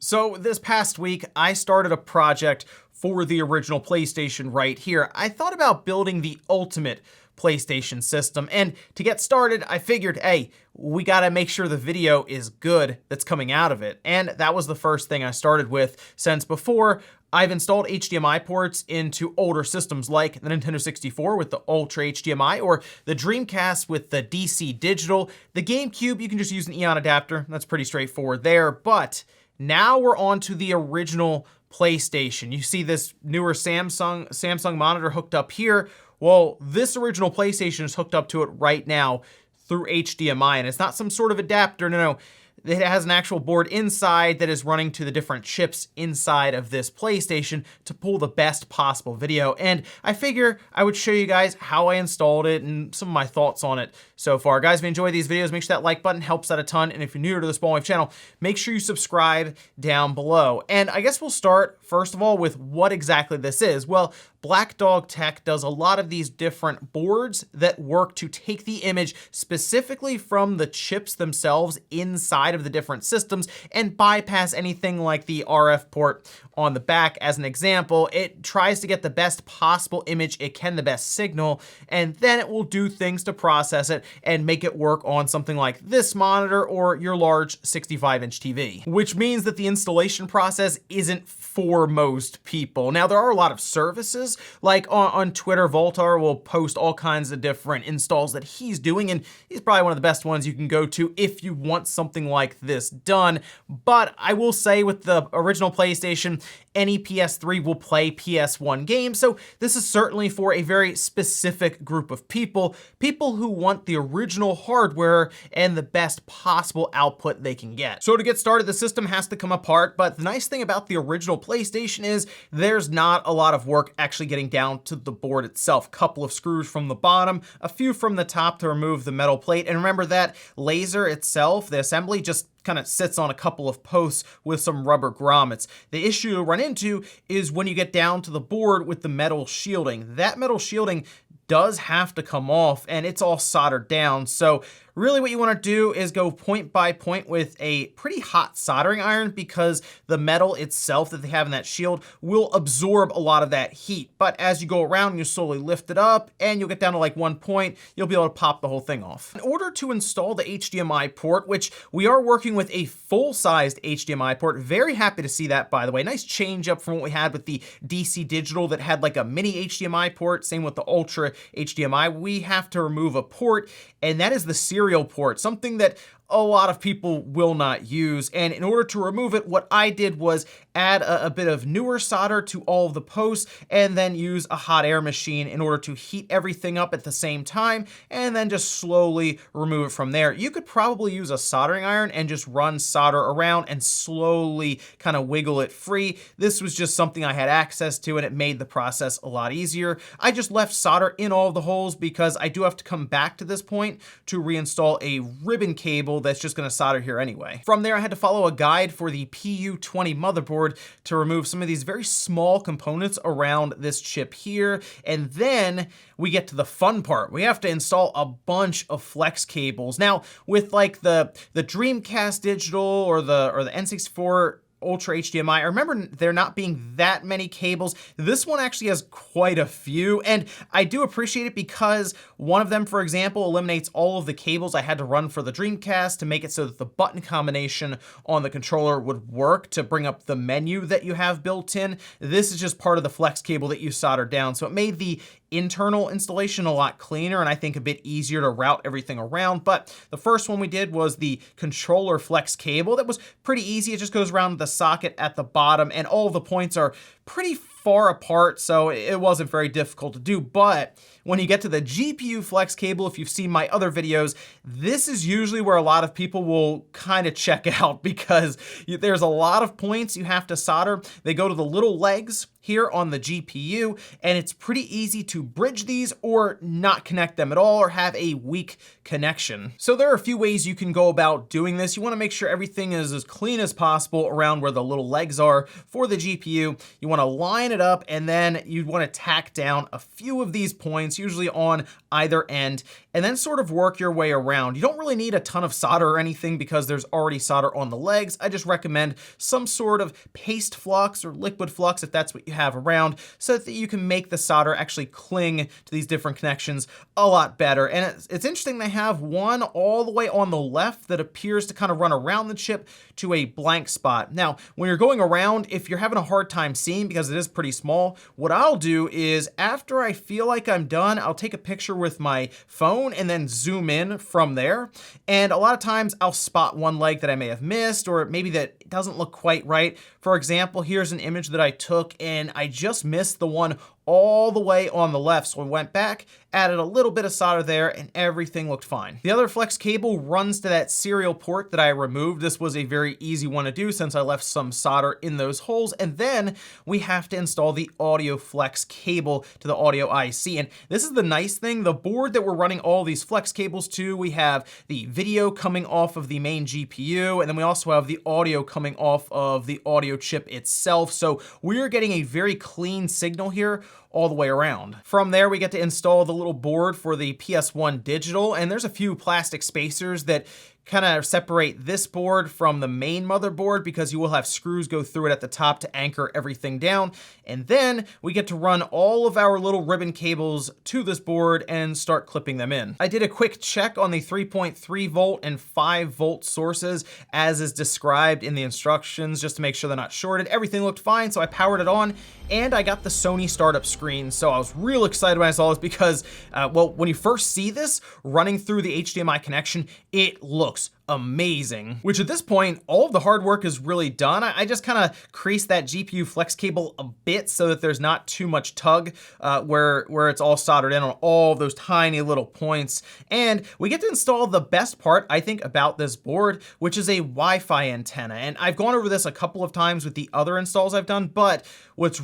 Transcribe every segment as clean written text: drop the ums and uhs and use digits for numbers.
So this past week, I started a project for the original PlayStation right here. I thought about building the ultimate PlayStation system, and to get started, I figured, hey, we gotta make sure the video is good that's coming out of it. And that was the first thing I started with, since before, I've installed HDMI ports into older systems like the Nintendo 64 with the Ultra HDMI, or the Dreamcast with the DC Digital. The GameCube, you can just use an Eon adapter. That's pretty straightforward there, but now we're on to the original PlayStation. You see this newer Samsung monitor hooked up here. Well, this original PlayStation is hooked up to it right now through HDMI, and it's not some sort of adapter, no. It has an actual board inside that is running to the different chips inside of this PlayStation to pull the best possible video. And I figure I would show you guys how I installed it and some of my thoughts on it so far. Guys, if you enjoy these videos, make sure that like button helps out a ton. And if you're new to the Spawn Wave channel, make sure you subscribe down below. And I guess we'll start, first of all, with what exactly this is. Well, Black Dog Tech does a lot of these different boards that work to take the image specifically from the chips themselves inside of the different systems and bypass anything like the RF port on the back. As an example, it tries to get the best possible image it can, the best signal, and then it will do things to process it and make it work on something like this monitor or your large 65-inch TV, which means that the installation process isn't for most people. Now, there are a lot of services, like on Twitter, Voltar will post all kinds of different installs that he's doing, and he's probably one of the best ones you can go to if you want something like this done. But I will say, with the original PlayStation, any PS3 will play PS1 games, so this is certainly for a very specific group of people who want the original hardware and the best possible output they can get. So to get started, the system has to come apart, but the nice thing about the original PlayStation is there's not a lot of work actually getting down to the board itself. Couple of screws from the bottom, a few from the top to remove the metal plate, and remember that laser itself, the assembly, just kind of sits on a couple of posts with some rubber grommets. The issue you'll run into is when you get down to the board with the metal shielding. That metal shielding does have to come off, and it's all soldered down. So really what you want to do is go point by point with a pretty hot soldering iron, because the metal itself that they have in that shield will absorb a lot of that heat. But as you go around, you slowly lift it up and you'll get down to like one point, you'll be able to pop the whole thing off. In order to install the HDMI port, which we are working with a full-sized HDMI port, very happy to see that, by the way. Nice change up from what we had with the DC Digital that had like a mini HDMI port, same with the Ultra HDMI. We have to remove a port, and that is the serial port, something that a lot of people will not use. And in order to remove it, what I did was add a bit of newer solder to all of the posts and then use a hot air machine in order to heat everything up at the same time and then just slowly remove it from there. You could probably use a soldering iron and just run solder around and slowly kind of wiggle it free. This was just something I had access to, and it made the process a lot easier. I just left solder in all of the holes because I do have to come back to this point to reinstall a ribbon cable that's just going to solder here anyway. From there, I had to follow a guide for the PU20 motherboard to remove some of these very small components around this chip here. And then we get to the fun part. We have to install a bunch of flex cables. Now, with like the Dreamcast Digital or the N64 Ultra HDMI, I remember there not being that many cables. This one actually has quite a few, and I do appreciate it because one of them, for example, eliminates all of the cables I had to run for the Dreamcast to make it so that the button combination on the controller would work to bring up the menu that you have built in. This is just part of the flex cable that you soldered down, so it made the internal installation a lot cleaner and I think a bit easier to route everything around. But the first one we did was the controller flex cable. That was pretty easy. It just goes around the socket at the bottom, and all of the points are pretty far apart, so it wasn't very difficult to do. But when you get to the GPU flex cable, if you've seen my other videos, this is usually where a lot of people will kind of check out, because there's a lot of points you have to solder. They go to the little legs here on the GPU, and it's pretty easy to bridge these or not connect them at all or have a weak connection. So there are a few ways you can go about doing this. You want to make sure everything is as clean as possible around where the little legs are for the GPU. You want to line it it up, and then you'd want to tack down a few of these points, usually on either end, and then sort of work your way around. You don't really need a ton of solder or anything because there's already solder on the legs. I just recommend some sort of paste flux or liquid flux if that's what you have around, so that you can make the solder actually cling to these different connections a lot better. And it's interesting, they have one all the way on the left that appears to kind of run around the chip to a blank spot. Now, when you're going around, if you're having a hard time seeing because it is pretty small, what I'll do is after I feel like I'm done, I'll take a picture with my phone and then zoom in from there. And a lot of times I'll spot one leg that I may have missed, or maybe that doesn't look quite right. For example, here's an image that I took and I just missed the one all the way on the left. So I went back, added a little bit of solder there, and everything looked fine. The other flex cable runs to that serial port that I removed. This was a very easy one to do since I left some solder in those holes. And then we have to install the audio flex cable to the audio IC. And this is the nice thing, the board that we're running all these flex cables to, we have the video coming off of the main GPU, and then we also have the audio coming off of the audio chip itself. So we're getting a very clean signal here all the way around. From there, we get to install the little board for the PS1 digital, and there's a few plastic spacers that kind of separate this board from the main motherboard because you will have screws go through it at the top to anchor everything down. And then we get to run all of our little ribbon cables to this board and start clipping them in. I did a quick check on the 3.3 volt and 5 volt sources as is described in the instructions just to make sure they're not shorted. Everything looked fine, so I powered it on and I got the Sony startup screen. So I was real excited when I saw this because, well, when you first see this running through the HDMI connection, it looks amazing. Which at this point, all of the hard work is really done. I just kind of creased that GPU flex cable a bit so that there's not too much tug where it's all soldered in on all those tiny little points. And we get to install the best part, I think, about this board, which is a Wi-Fi antenna. And I've gone over this a couple of times with the other installs I've done, but what I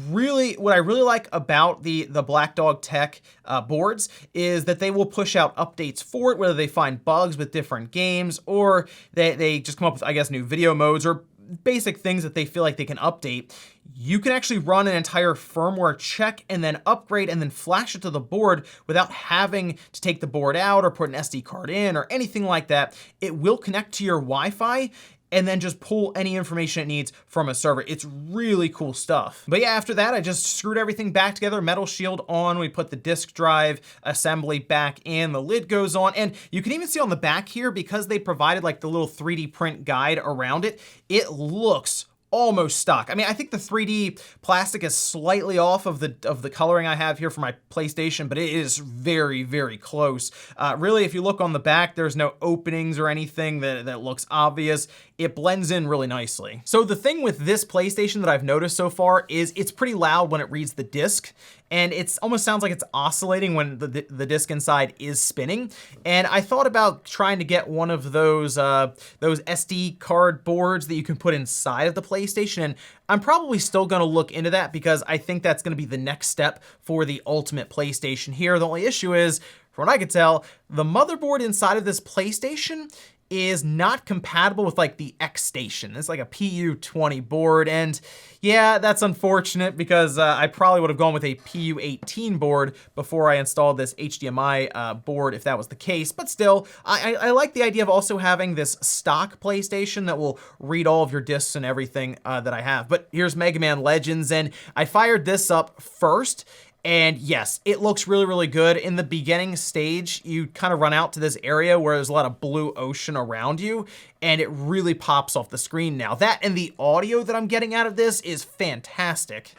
really like about the Black Dog Tech boards is that they will push out updates for it, whether they find bugs with different games or they just come up with, I guess, new video modes or basic things that they feel like they can update. You can actually run an entire firmware check and then upgrade and then flash it to the board without having to take the board out or put an SD card in or anything like that. It will connect to your Wi-Fi and then just pull any information it needs from a server. It's really cool stuff. But yeah, after that, I just screwed everything back together, metal shield on, we put the disk drive assembly back in, the lid goes on, and you can even see on the back here, because they provided like the little 3D print guide around it, it looks almost stock. I mean, I think the 3D plastic is slightly off of the coloring I have here for my PlayStation, but it is very, very close. Really, if you look on the back, there's no openings or anything that looks obvious. It blends in really nicely. So the thing with this PlayStation that I've noticed so far is it's pretty loud when it reads the disc, and it almost sounds like it's oscillating when the disc inside is spinning. And I thought about trying to get one of those SD card boards that you can put inside of the PlayStation, and I'm probably still gonna look into that because I think that's gonna be the next step for the ultimate PlayStation here. The only issue is, from what I could tell, the motherboard inside of this PlayStation is not compatible with like the X Station. It's like a PU20 board, and yeah, that's unfortunate because I probably would have gone with a PU18 board before I installed this HDMI board if that was the case. But still, I like the idea of also having this stock PlayStation that will read all of your discs and everything that I have. But here's Mega Man Legends, and I fired this up first. And yes, it looks really, really good. In the beginning stage, you kind of run out to this area where there's a lot of blue ocean around you, and it really pops off the screen now. That and the audio that I'm getting out of this is fantastic.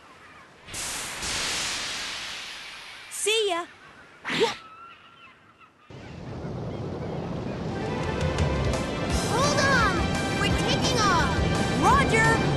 See ya. Hold on, we're taking off. Roger.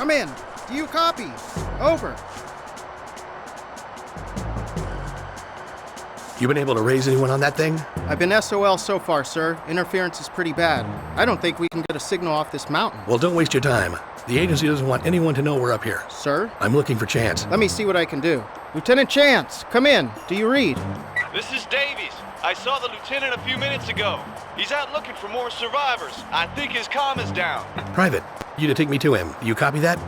come in. Do you copy? Over. You been able to raise anyone on that thing? I've been SOL so far, sir. Interference is pretty bad. I don't think we can get a signal off this mountain. Well, don't waste your time. The agency doesn't want anyone to know we're up here. Sir? I'm looking for Chance. Let me see what I can do. Lieutenant Chance, come in. Do you read? This is Davies. I saw the lieutenant a few minutes ago. He's out looking for more survivors. I think his comm is down. Private, you to take me to him. You copy that?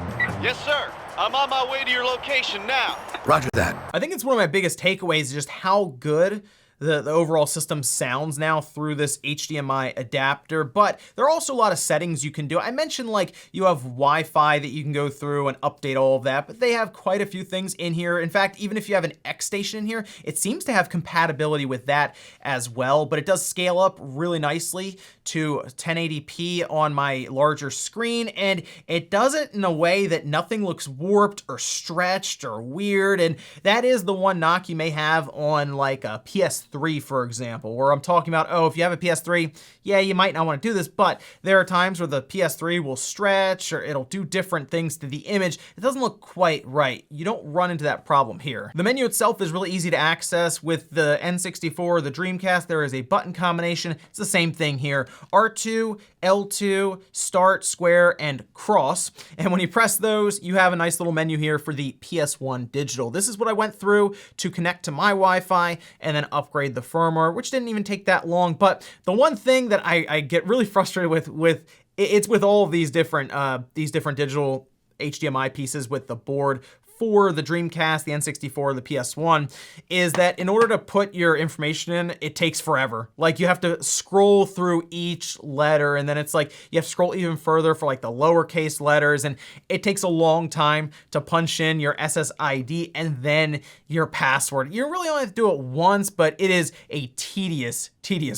Yes, sir. I'm on my way to your location now. Roger that. I think it's one of my biggest takeaways is just how good the overall system sounds now through this HDMI adapter, but there are also a lot of settings you can do. I mentioned like you have Wi-Fi that you can go through and update all of that, but they have quite a few things in here. In fact, even if you have an X station in here, it seems to have compatibility with that as well, but it does scale up really nicely to 1080p on my larger screen, and it does it in a way that nothing looks warped or stretched or weird, and that is the one knock you may have on like a PS3, for example, where I'm talking about, oh, if you have a PS3, yeah, you might not want to do this, but there are times where the PS3 will stretch or it'll do different things to the image. It doesn't look quite right. You don't run into that problem here. The menu itself is really easy to access. With the N64, the Dreamcast, there is a button combination. It's the same thing here. R2, L2, start, square, and cross. And when you press those, you have a nice little menu here for the PS1 digital. This is what I went through to connect to my Wi-Fi and then upgrade the firmware, which didn't even take that long. But the one thing that I get really frustrated with it's with all of these different digital HDMI pieces with the board for the Dreamcast, the N64, the PS1, is that in order to put your information in, it takes forever. Like you have to scroll through each letter, and then it's like you have to scroll even further for like the lowercase letters, and it takes a long time to punch in your SSID and then your password. You really only have to do it once, but it is a tedious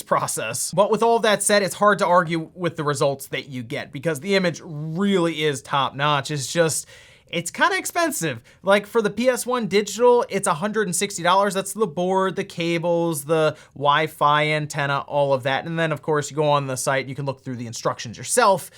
process. But with all that said, it's hard to argue with the results that you get because the image really is top notch. It's kind of expensive. Like for the PS1 digital, it's $160. That's the board, the cables, the Wi-Fi antenna, all of that. And then of course you go on the site, you can look through the instructions yourself.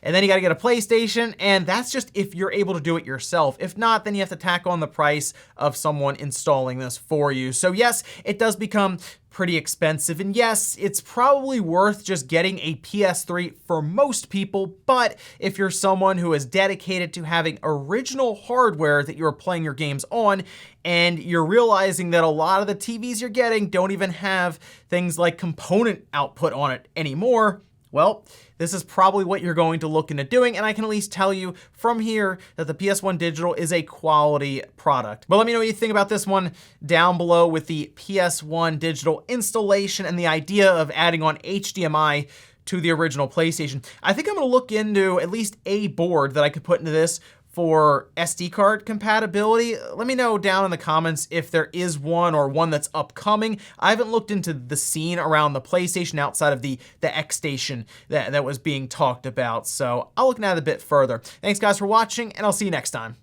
And then you gotta get a PlayStation, and that's just if you're able to do it yourself. If not, then you have to tack on the price of someone installing this for you. So yes, it does become pretty expensive, and yes, it's probably worth just getting a PS3 for most people, but if you're someone who is dedicated to having original hardware that you're playing your games on, and you're realizing that a lot of the TVs you're getting don't even have things like component output on it anymore, well, this is probably what you're going to look into doing, and I can at least tell you from here that the PS1 digital is a quality product. But let me know what you think about this one down below with the PS1 digital installation and the idea of adding on HDMI to the original PlayStation. I think I'm gonna look into at least a board that I could put into this for SD card compatibility. Let me know down in the comments if there is one or one that's upcoming. I haven't looked into the scene around the PlayStation outside of the X station that was being talked about, so I'll look into that a bit further. Thanks guys for watching, and I'll see you next time.